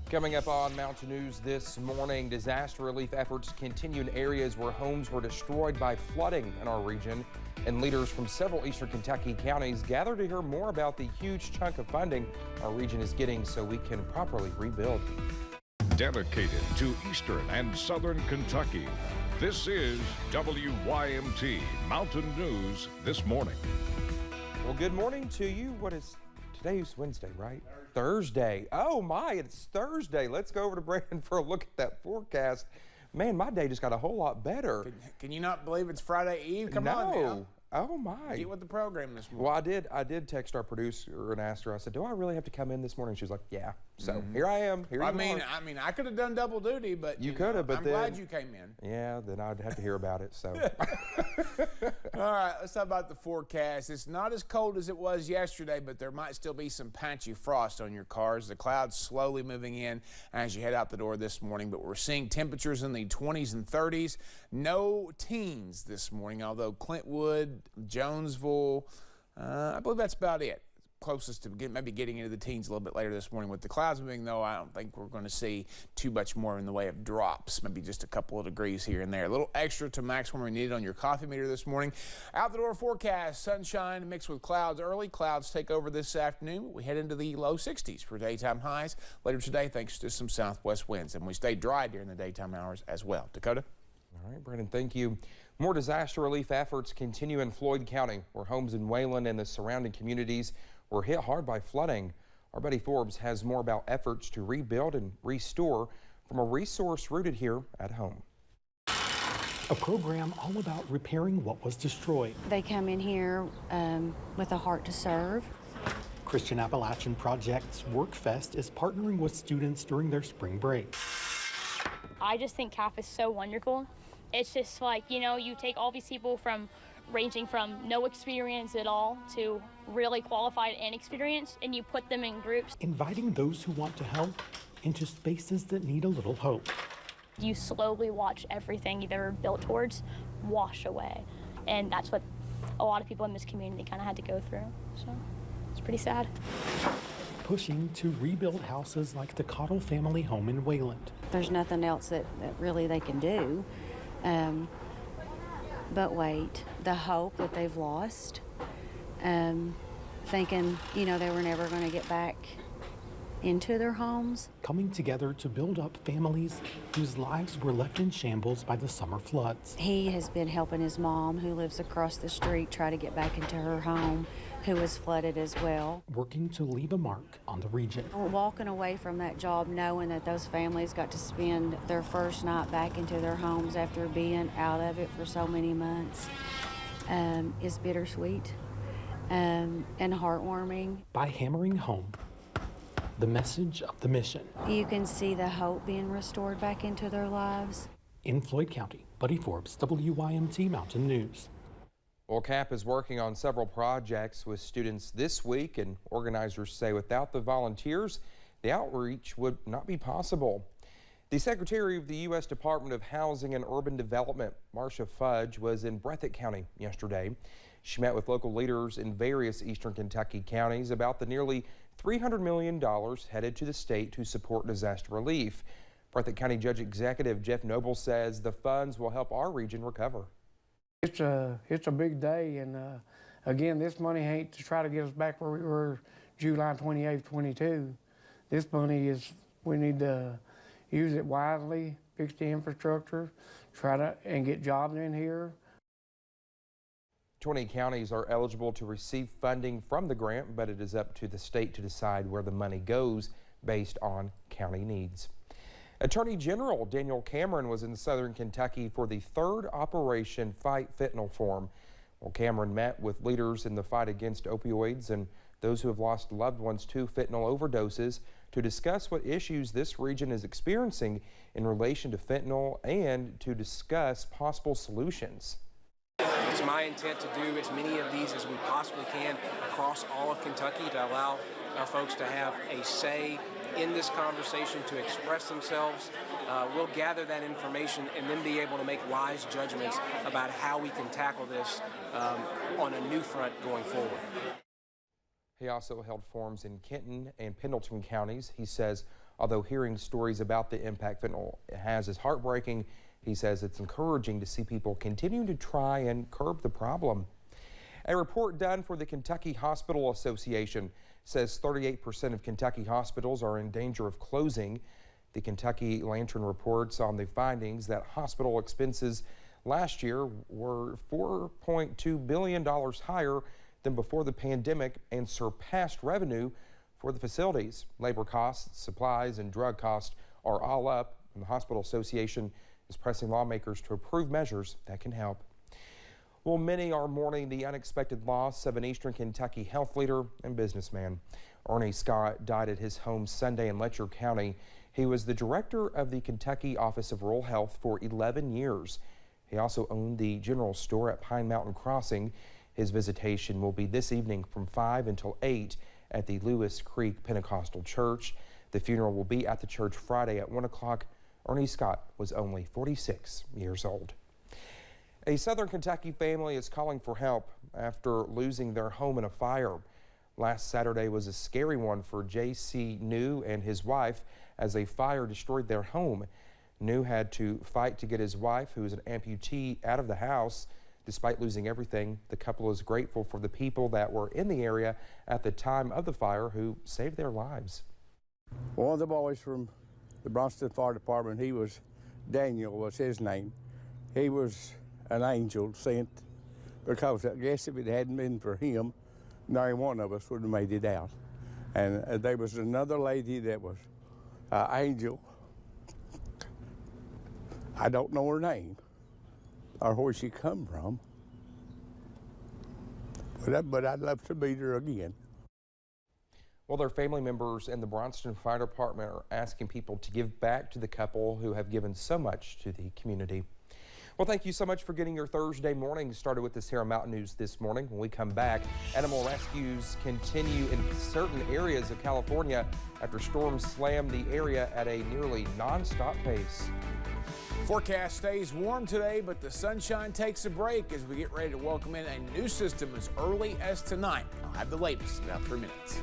Coming up on Mountain News this morning, disaster relief efforts continue in areas where homes were destroyed by flooding in our region. And leaders from several eastern Kentucky counties gather to hear more about the huge chunk of funding our region is getting so we can properly rebuild. Dedicated to eastern and southern Kentucky, this is WYMT Mountain News this morning. Well, good morning to you. Today's Wednesday, right? Thursday. Oh my, it's Thursday. Let's go over to Brandon for a look at that forecast. Man, my day just got a whole lot better. Can you not believe it's Friday Eve? Come on now. Oh my. Get with the program this morning. Well, I did text our producer and asked her. I said, "Do I really have to come in this morning?" She was like, "Yeah." So here I am. Here I mean, I could have done double duty, but you could have. But I'm glad you came in. Yeah, then I'd have to hear about it. So. All right, let's talk about the forecast. It's not as cold as it was yesterday, but there might still be some patchy frost on your cars. The clouds slowly moving in as you head out the door this morning, but we're seeing temperatures in the 20s and 30s. No teens this morning, although Clintwood, Jonesville, I believe that's about it. Closest to maybe getting into the teens a little bit later this morning. With the clouds moving, though, I don't think we're going to see too much more in the way of drops, maybe just a couple of degrees here and there. A little extra to maximum we needed on your coffee meter this morning. Out the door forecast, sunshine mixed with clouds early. Clouds take over this afternoon. We head into the low 60s for daytime highs later today thanks to some southwest winds. And we stay dry during the daytime hours as well. Dakota? All right, Brandon, thank you. More disaster relief efforts continue in Floyd County, where homes in Wayland and the surrounding communities were hit hard by flooding. Our Betty Forbes has more about efforts to rebuild and restore from a resource rooted here at home. A program all about repairing what was destroyed. They come in here with a heart to serve. Christian Appalachian Project's WorkFest is partnering with students during their spring break. I just think CAF is so wonderful. It's just like, you take all these people ranging from no experience at all to really qualified and experienced, and you put them in groups. Inviting those who want to help into spaces that need a little hope. You slowly watch everything you've ever built towards wash away. And that's what a lot of people in this community kind of had to go through. So it's pretty sad. Pushing to rebuild houses like the Cottle family home in Wayland. There's nothing else that really they can do. But wait, the hope that they've lost, thinking, they were never going to get back into their homes. Coming together to build up families whose lives were left in shambles by the summer floods. He has been helping his mom, who lives across the street, try to get back into her home, who was flooded as well. Working to leave a mark on the region. Walking away from that job knowing that those families got to spend their first night back into their homes after being out of it for so many months is bittersweet and heartwarming. By hammering home the message of the mission. You can see the hope being restored back into their lives. In Floyd County, Buddy Forbes, WYMT Mountain News. Well, CAP is working on several projects with students this week, and organizers say without the volunteers, the outreach would not be possible. The Secretary of the U.S. Department of Housing and Urban Development, Marcia Fudge, was in Breathitt County yesterday. She met with local leaders in various eastern Kentucky counties about the nearly $300 million headed to the state to support disaster relief. Breathitt County Judge Executive Jeff Noble says the funds will help our region recover. It's a big day, and again, this money ain't to try to get us back where we were July 28th, 22. This money is, we need to use it wisely, fix the infrastructure, and get jobs in here. 20 counties are eligible to receive funding from the grant, but it is up to the state to decide where the money goes based on county needs. Attorney General Daniel Cameron was in southern Kentucky for the third Operation Fight Fentanyl Forum. Well, Cameron met with leaders in the fight against opioids and those who have lost loved ones to fentanyl overdoses to discuss what issues this region is experiencing in relation to fentanyl and to discuss possible solutions. It's my intent to do as many of these as we possibly can across all of Kentucky to allow our folks to have a say in this conversation, to express themselves. We'll gather that information and then be able to make wise judgments about how we can tackle this on a new front going forward. He also held forums in Kenton and Pendleton counties. He says Although hearing stories about the impact fentanyl has is heartbreaking, he says it's encouraging to see people continue to try and curb the problem. A report done for the Kentucky Hospital Association says 38% of Kentucky hospitals are in danger of closing. The Kentucky Lantern reports on the findings that hospital expenses last year were $4.2 billion higher than before the pandemic and surpassed revenue for the facilities. Labor costs, supplies, and drug costs are all up, and the Hospital Association is pressing lawmakers to approve measures that can help. Well, many are mourning the unexpected loss of an Eastern Kentucky health leader and businessman. Ernie Scott died at his home Sunday in Letcher County. He was the director of the Kentucky Office of Rural Health for 11 years. He also owned the general store at Pine Mountain Crossing. His visitation will be this evening from 5 until 8 at the Lewis Creek Pentecostal Church. The funeral will be at the church Friday at 1 o'clock. Ernie Scott was only 46 years old. A Southern Kentucky family is calling for help after losing their home in a fire. Last Saturday was a scary one for J.C. New and his wife as a fire destroyed their home. New had to fight to get his wife, who is an amputee, out of the house. Despite losing everything, the couple is grateful for the people that were in the area at the time of the fire who saved their lives. One of the boys from the Brownston Fire Department, Daniel was his name. He was an angel sent, because I guess if it hadn't been for him, nary one of us would have made it out. And there was another lady that was an angel. I don't know her name or where she come from, but I'd love to meet her again. Well, their family members and the Brownston Fire Department are asking people to give back to the couple who have given so much to the community. Well, thank you so much for getting your Thursday morning started with the Sierra Mountain News this morning. When we come back, animal rescues continue in certain areas of California after storms slammed the area at a nearly non-stop pace. Forecast stays warm today, but the sunshine takes a break as we get ready to welcome in a new system as early as tonight. I'll have the latest in about 3 minutes.